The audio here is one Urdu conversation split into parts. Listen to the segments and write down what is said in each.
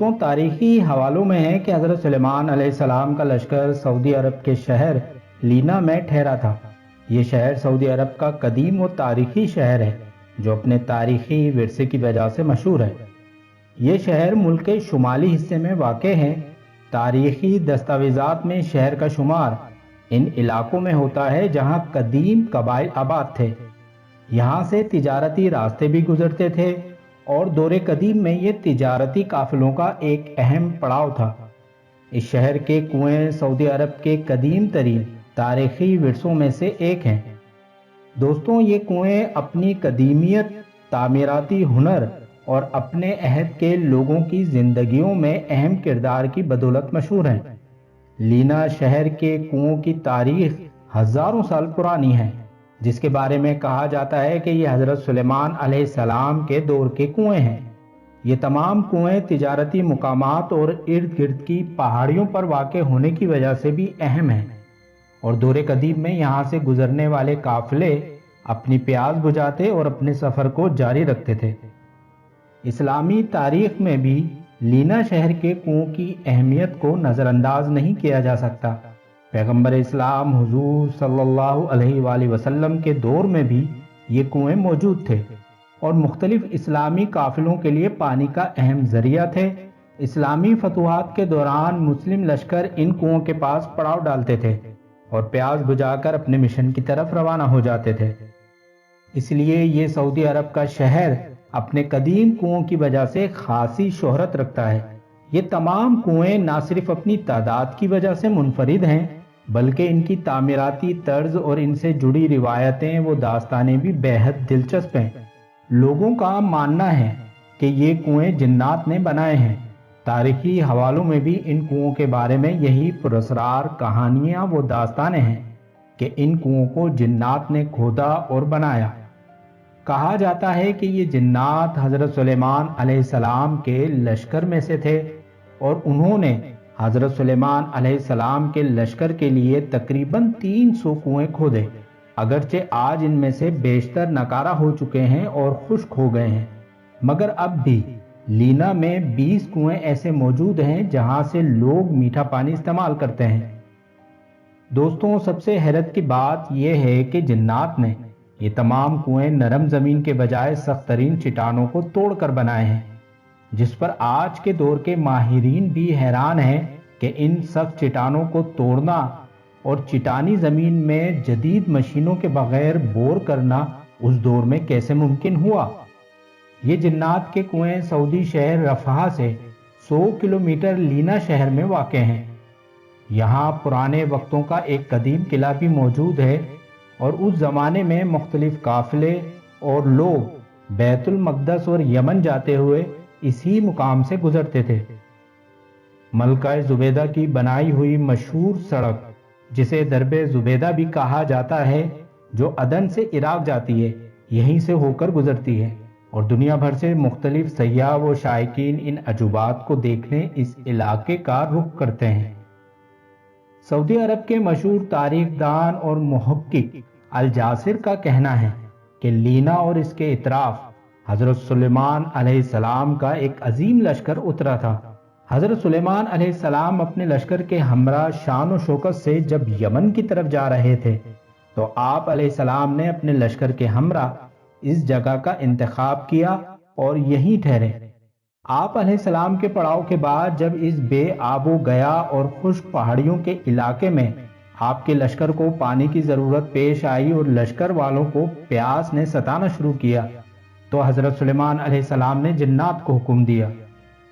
دوستوں، تاریخی حوالوں میں ہے کہ حضرت سلیمان علیہ السلام کا لشکر سعودی عرب کے شہر لینا میں ٹھہرا تھا۔ یہ شہر سعودی عرب کا قدیم و تاریخی شہر ہے جو اپنے تاریخی ورثے کی وجہ سے مشہور ہے۔ یہ شہر ملک کے شمالی حصے میں واقع ہے۔ تاریخی دستاویزات میں شہر کا شمار ان علاقوں میں ہوتا ہے جہاں قدیم قبائل آباد تھے۔ یہاں سے تجارتی راستے بھی گزرتے تھے اور دور قدیم میں یہ تجارتی قافلوں کا ایک اہم پڑاؤ تھا۔ اس شہر کے کنویں سعودی عرب کے قدیم ترین تاریخی ورثوں میں سے ایک ہیں۔ دوستوں، یہ کنویں اپنی قدیمیت، تعمیراتی ہنر اور اپنے عہد کے لوگوں کی زندگیوں میں اہم کردار کی بدولت مشہور ہیں۔ لینا شہر کے کنووں کی تاریخ ہزاروں سال پرانی ہے، جس کے بارے میں کہا جاتا ہے کہ یہ حضرت سلیمان علیہ السلام کے دور کے کنویں ہیں۔ یہ تمام کنویں تجارتی مقامات اور ارد گرد کی پہاڑیوں پر واقع ہونے کی وجہ سے بھی اہم ہیں، اور دور قدیم میں یہاں سے گزرنے والے قافلے اپنی پیاس بجھاتے اور اپنے سفر کو جاری رکھتے تھے۔ اسلامی تاریخ میں بھی لینا شہر کے کنووں کی اہمیت کو نظر انداز نہیں کیا جا سکتا۔ پیغمبر اسلام حضور صلی اللہ علیہ وآلہ وسلم کے دور میں بھی یہ کنویں موجود تھے اور مختلف اسلامی قافلوں کے لیے پانی کا اہم ذریعہ تھے۔ اسلامی فتوحات کے دوران مسلم لشکر ان کنووں کے پاس پڑاؤ ڈالتے تھے اور پیاس بجھا کر اپنے مشن کی طرف روانہ ہو جاتے تھے۔ اس لیے یہ سعودی عرب کا شہر اپنے قدیم کنووں کی وجہ سے خاصی شہرت رکھتا ہے۔ یہ تمام کنویں نہ صرف اپنی تعداد کی وجہ سے منفرد ہیں، بلکہ ان کی تعمیراتی طرز اور ان سے جڑی روایتیں و داستانیں بھی بے حد دلچسپ ہیں۔ لوگوں کا ماننا ہے کہ یہ کنویں جنات نے بنائے ہیں۔ تاریخی حوالوں میں بھی ان کنووں کے بارے میں یہی پراسرار کہانیاں و داستانیں ہیں کہ ان کنووں کو جنات نے کھودا اور بنایا۔ کہا جاتا ہے کہ یہ جنات حضرت سلیمان علیہ السلام کے لشکر میں سے تھے اور انہوں نے حضرت سلیمان علیہ السلام کے لشکر کے لیے تقریباً 300 کنویں کھودے، اگرچہ آج ان میں سے بیشتر ناکارہ ہو چکے ہیں اور خشک ہو گئے ہیں، مگر اب بھی لینا میں 20 کنویں ایسے موجود ہیں جہاں سے لوگ میٹھا پانی استعمال کرتے ہیں۔ دوستوں، سب سے حیرت کی بات یہ ہے کہ جنات نے یہ تمام کنویں نرم زمین کے بجائے سخت ترین چٹانوں کو توڑ کر بنائے ہیں، جس پر آج کے دور کے ماہرین بھی حیران ہیں کہ ان سخت چٹانوں کو توڑنا اور چٹانی زمین میں جدید مشینوں کے بغیر بور کرنا اس دور میں کیسے ممکن ہوا۔ یہ جنات کے کنویں سعودی شہر رفح سے 100 کلومیٹر لینا شہر میں واقع ہیں۔ یہاں پرانے وقتوں کا ایک قدیم قلعہ بھی موجود ہے اور اس زمانے میں مختلف قافلے اور لوگ بیت المقدس اور یمن جاتے ہوئے اسی مقام سے گزرتے تھے۔ ملکہ زبیدہ کی بنائی ہوئی مشہور سڑک، جسے درب زبیدہ بھی کہا جاتا ہے، جو عدن سے عراق جاتی ہے، یہیں سے ہو کر گزرتی ہے اور دنیا بھر سے مختلف سیاح و شائقین ان عجوبات کو دیکھنے اس علاقے کا رخ کرتے ہیں۔ سعودی عرب کے مشہور تاریخ دان اور محقق الجاسر کا کہنا ہے کہ لینا اور اس کے اطراف حضرت سلیمان علیہ السلام کا ایک عظیم لشکر اترا تھا۔ حضرت سلیمان علیہ السلام اپنے لشکر کے ہمراہ شان و شوکت سے جب یمن کی طرف جا رہے تھے تو آپ علیہ السلام نے اپنے لشکر کے ہمراہ اس جگہ کا انتخاب کیا اور یہیں ٹھہرے۔ آپ علیہ السلام کے پڑاؤ کے بعد جب اس بے آب و گیا اور خشک پہاڑیوں کے علاقے میں آپ کے لشکر کو پانی کی ضرورت پیش آئی اور لشکر والوں کو پیاس نے ستانا شروع کیا تو حضرت سلیمان علیہ السلام نے جنات کو حکم دیا۔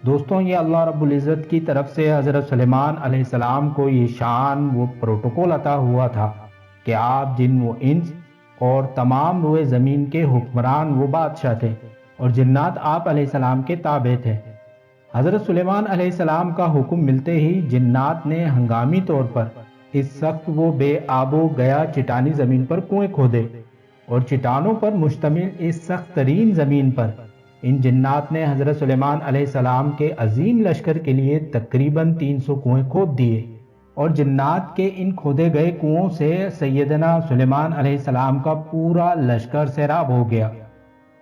دوستوں، یہ اللہ رب العزت کی طرف سے حضرت سلیمان علیہ السلام کو یہ شان و پروٹوکول عطا ہوا تھا کہ آپ جن و انس اور تمام روئے زمین کے حکمران و بادشاہ تھے اور جنات آپ علیہ السلام کے تابع تھے۔ حضرت سلیمان علیہ السلام کا حکم ملتے ہی جنات نے ہنگامی طور پر اس سخت و بے آب و گیا چٹانی زمین پر کنویں کھودے اور چٹانوں پر مشتمل اس سخت ترین زمین پر ان جنات نے حضرت سلیمان علیہ السلام کے عظیم لشکر کے لیے تقریباً 300 کنویں کھود دیے، اور جنات کے ان کھودے گئے کنووں سے سیدنا سلیمان علیہ السلام کا پورا لشکر سیراب ہو گیا۔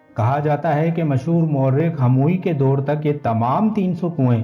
کہا جاتا ہے کہ مشہور مورخ ہموئی کے دور تک یہ تمام 300 کنویں